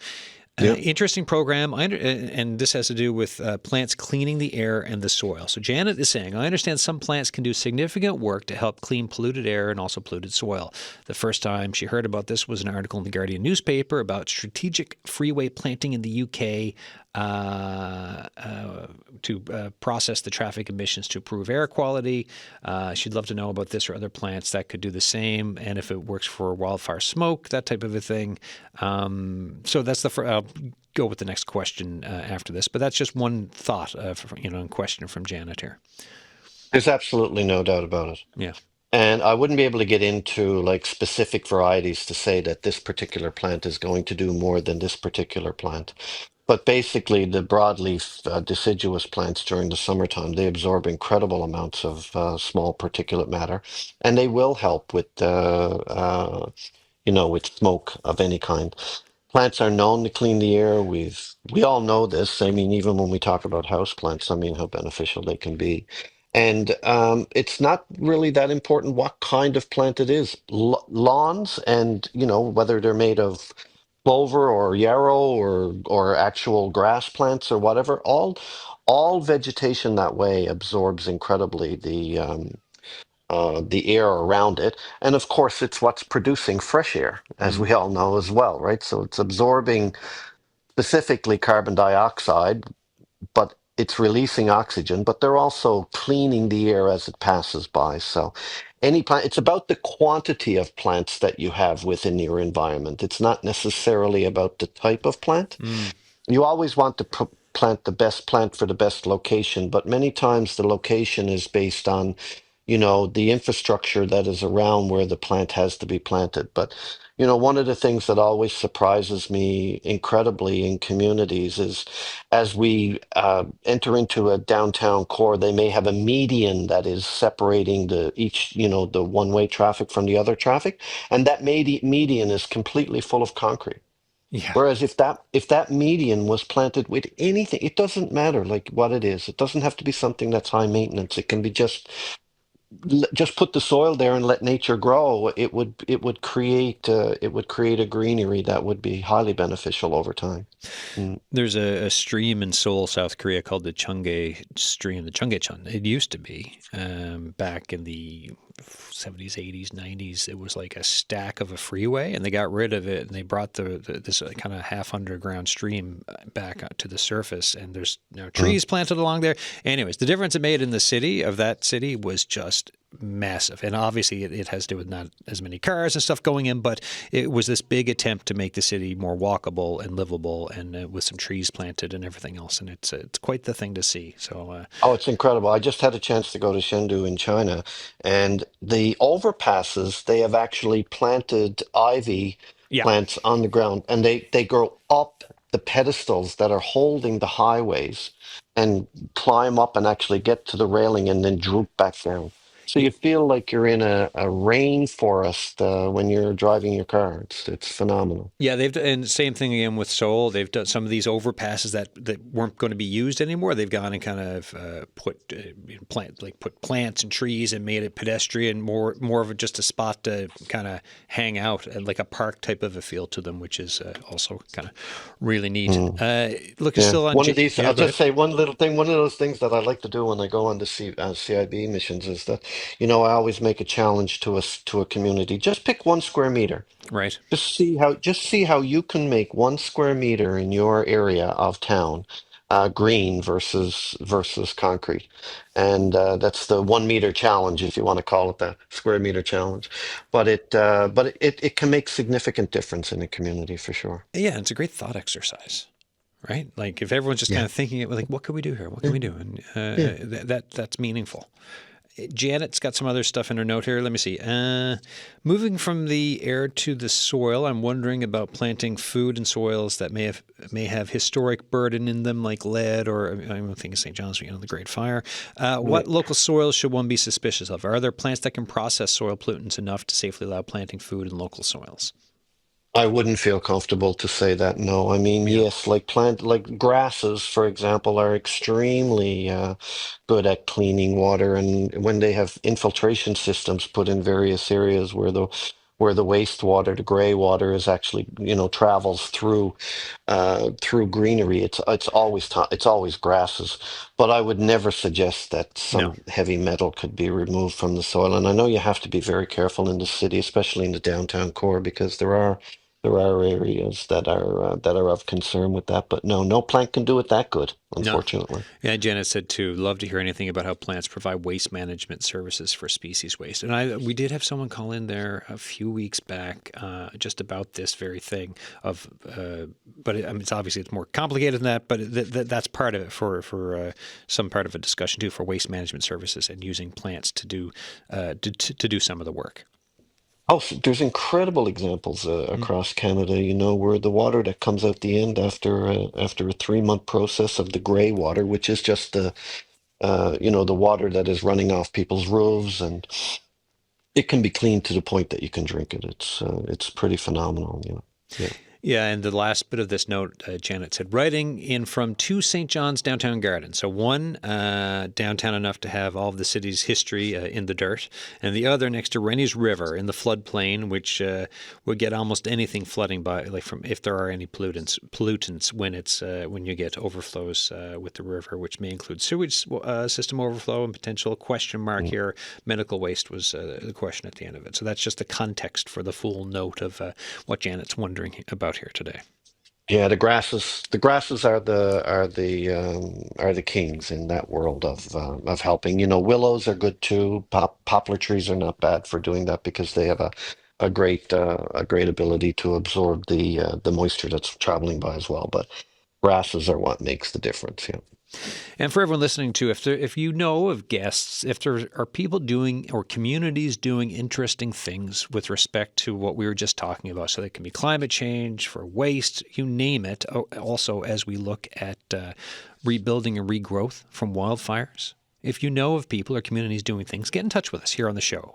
Interesting program, and this has to do with plants cleaning the air and the soil. So Janet is saying, I understand some plants can do significant work to help clean polluted air and also polluted soil. The first time she heard about this was an article in the Guardian newspaper about strategic freeway planting in the UK to process the traffic emissions to improve air quality. She'd love to know about this or other plants that could do the same, and if it works for wildfire smoke, that type of a thing. So that's I'll go with the next question after this. But that's just one thought, and question from Janet here. There's absolutely no doubt about it. Yeah. And I wouldn't be able to get into like specific varieties to say that this particular plant is going to do more than this particular plant. But basically, the broadleaf deciduous plants during the summertime, they absorb incredible amounts of small particulate matter, and they will help with with smoke of any kind. Plants are known to clean the air. We all know this. I mean, even when we talk about house plants, I mean how beneficial they can be. And it's not really that important what kind of plant it is. Lawns, and whether they're made of clover or yarrow or actual grass plants or whatever, all vegetation that way absorbs incredibly the air around it. And of course, it's what's producing fresh air, as we all know as well, right? So it's absorbing specifically carbon dioxide, but it's releasing oxygen, but they're also cleaning the air as it passes by. So any plant, it's about the quantity of plants that you have within your environment. It's not necessarily about the type of plant. You always want to plant the best plant for the best location, but many times the location is based on, the infrastructure that is around where the plant has to be planted. But, one of the things that always surprises me incredibly in communities is as we enter into a downtown core, they may have a median that is separating the one-way traffic from the other traffic, and that median is completely full of concrete. Yeah. Whereas if that median was planted with anything, it doesn't matter like what it is. It doesn't have to be something that's high maintenance. It can be just put the soil there and let nature grow. It would create a greenery that would be highly beneficial over time. There's a stream in Seoul, South Korea called the Chunghae Stream, the Chunghae-chun. It used to be back in the 70s, 80s, 90s. It was like a stack of a freeway, and they got rid of it, and they brought this kind of half underground stream back to the surface, and there's now trees planted along there. Anyways, the difference it made in the city was just massive. And obviously it has to do with not as many cars and stuff going in, but it was this big attempt to make the city more walkable and livable, and with some trees planted and everything else. And it's quite the thing to see. So Oh, it's incredible. I just had a chance to go to Chengdu in China, and the overpasses, they have actually planted ivy yeah, plants on the ground, and they grow up the pedestals that are holding the highways and climb up and actually get to the railing and then droop back down. So you feel like you're in a rainforest when you're driving your car. It's phenomenal. yeah, and same thing again with Seoul. They've done some of these overpasses that weren't going to be used anymore. They've gone and kind of put plants and trees and made it pedestrian, more of just a spot to kind of hang out, like a park type of a feel to them, which is also kind of really neat. Look, it's Yeah, still on. one of these. Yeah, I'll go just say one little thing. One of those things that I like to do when I go on the CIB missions is that, I always make a challenge to a community. Just pick 1 square meter. ahead. Right. Just see how you can make 1 square meter in your area of town green versus concrete, and that's the 1 meter challenge, if you want to call it that, square meter challenge. But it can make significant difference in a community for sure. Yeah, it's a great thought exercise, right? Like if everyone's just kind of thinking it, like, what can we do here? What can we do? And that's meaningful. Janet's got some other stuff in her note here. Let me see. Moving from the air to the soil, I'm wondering about planting food in soils that may have historic burden in them, like lead, or I'm thinking St. John's, the Great Fire. What local soils should one be suspicious of? Are there plants that can process soil pollutants enough to safely allow planting food in local soils? I wouldn't feel comfortable to say that, no. I mean, yes, like grasses, for example, are extremely good at cleaning water, and when they have infiltration systems put in various areas where the wastewater, the gray water, is actually, travels through greenery, it's always grasses. But I would never suggest that No. some heavy metal could be removed from the soil. And I know you have to be very careful in the city, especially in the downtown core, because there are There are areas that are of concern with that, but no plant can do it that good, No. unfortunately. Yeah, Janet said too, love to hear anything about how plants provide waste management services for species waste. And we did have someone call in there a few weeks back just about this very thing but I mean, it's more complicated than that, but that's part of it for some part of a discussion too, for waste management services and using plants to do some of the work. Oh, there's incredible examples across Canada, where the water that comes out the end after a 3-month process of the gray water, which is just the water that is running off people's roofs, and it can be cleaned to the point that you can drink it. It's pretty phenomenal. Yeah. Yeah, and the last bit of this note, Janet said, writing in from 2 St. John's downtown gardens. So one downtown enough to have all of the city's history in the dirt, and the other next to Rennie's River in the floodplain, which would get almost anything flooding by, like from if there are any pollutants when you get overflows with the river, which may include sewage system overflow and potential question mark here. Medical waste was the question at the end of it. So that's just the context for the full note of what Janet's wondering about here today. Yeah, the grasses are the kings in that world of helping. Willows are good too. Poplar trees are not bad for doing that because they have a great ability to absorb the moisture that's traveling by as well. But grasses are what makes the difference. Yeah. And for everyone listening to, if you know of guests, if there are people doing or communities doing interesting things with respect to what we were just talking about, so that can be climate change, for waste, you name it. Also, as we look at rebuilding and regrowth from wildfires. If you know of people or communities doing things, get in touch with us here on the show.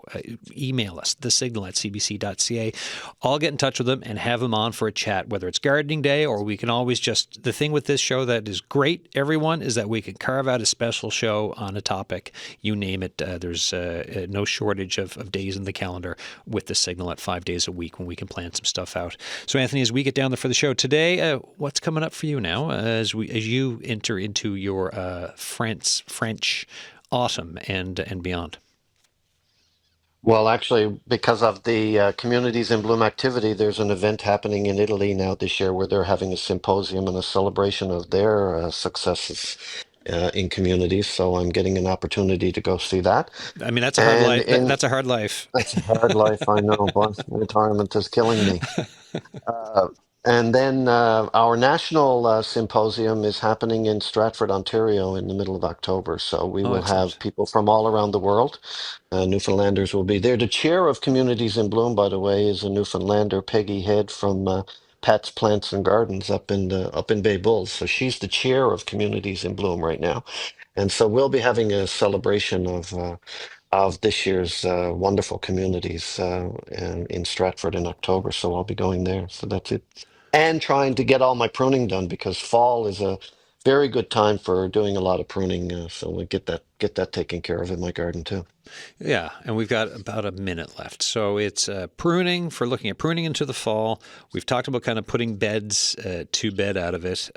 Email us, thesignal@cbc.ca. I'll get in touch with them and have them on for a chat, whether it's gardening day or we can always just, the thing with this show that is great, everyone, is that we can carve out a special show on a topic. You name it. There's no shortage of days in the calendar with the Signal at 5 days a week when we can plan some stuff out. So, Anthony, as we get down there for the show today, what's coming up for you now as you enter into your French autumn and beyond? Well, actually, because of the Communities in Bloom activity, there's an event happening in Italy now this year where they're having a symposium and a celebration of their successes in communities. So I'm getting an opportunity to go see that. I mean, that's a hard life. That's a hard life. That's a hard life, I know, but retirement is killing me. And then our national symposium is happening in Stratford, Ontario in the middle of October. So we will excellent. have people from all around the world. Newfoundlanders will be there. The chair of Communities in Bloom, by the way, is a Newfoundlander, Peggy Head from Pat's Plants and Gardens up in Bay Bulls. So she's the chair of Communities in Bloom right now. And so we'll be having a celebration of this year's wonderful communities in Stratford in October. So I'll be going there. So that's it. And trying to get all my pruning done because fall is a very good time for doing a lot of pruning. So we get that taken care of in my garden too. Yeah, and we've got about a minute left. So it's pruning, for looking at pruning into the fall. We've talked about kind of putting beds to bed out of it.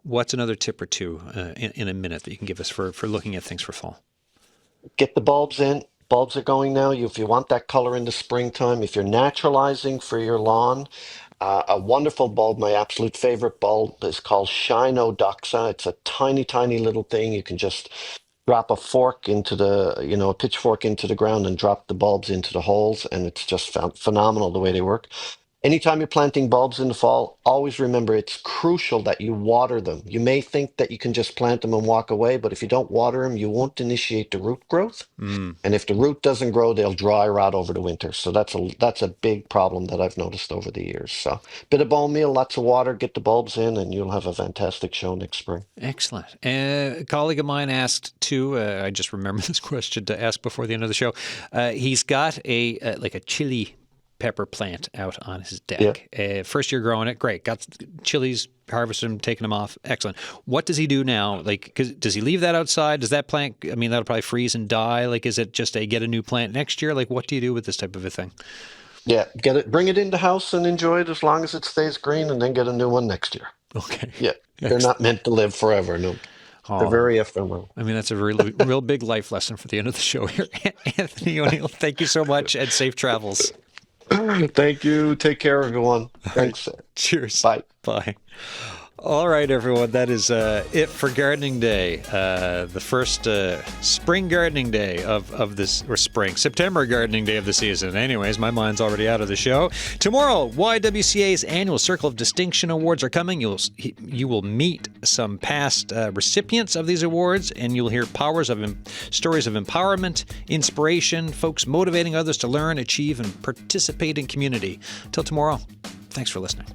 What's another tip or two in a minute that you can give us for looking at things for fall? Get the bulbs in. Bulbs are going now. If you want that color in the springtime, if you're naturalizing for your lawn, a wonderful bulb, my absolute favorite bulb, is called Shinodoxa. It's a tiny, tiny little thing. You can just drop a fork into a pitchfork into the ground and drop the bulbs into the holes, and it's just phenomenal the way they work. Anytime you're planting bulbs in the fall, always remember it's crucial that you water them. You may think that you can just plant them and walk away, but if you don't water them, you won't initiate the root growth. And if the root doesn't grow, they'll dry rot over the winter. So that's a big problem that I've noticed over the years. So bit of bone meal, lots of water, get the bulbs in, and you'll have a fantastic show next spring. Excellent. A colleague of mine asked too, I just remember this question to ask before the end of the show. He's got a chili pepper plant out on his deck. Yeah. First year growing it, great. Got chilies, harvested them, taken them off. Excellent. What does he do now? Does he leave that outside? Does that plant, that'll probably freeze and die? Is it just get a new plant next year? What do you do with this type of a thing? Yeah, bring it in the house and enjoy it as long as it stays green, and then get a new one next year. Okay. Yeah, they're not meant to live forever, no. They're very ephemeral. That's a real big life lesson for the end of the show here. Anthony O'Neill, thank you so much, and safe travels. Thank you. Take care, everyone. Thanks. Cheers. Bye. Bye. All right, everyone. That is it for Gardening Day. The first spring gardening day of this, or September gardening day of the season. Anyways, my mind's already out of the show. Tomorrow, YWCA's annual Circle of Distinction Awards are coming. You will meet some past recipients of these awards, and you'll hear stories of empowerment, inspiration, folks motivating others to learn, achieve, and participate in community. Till tomorrow, thanks for listening.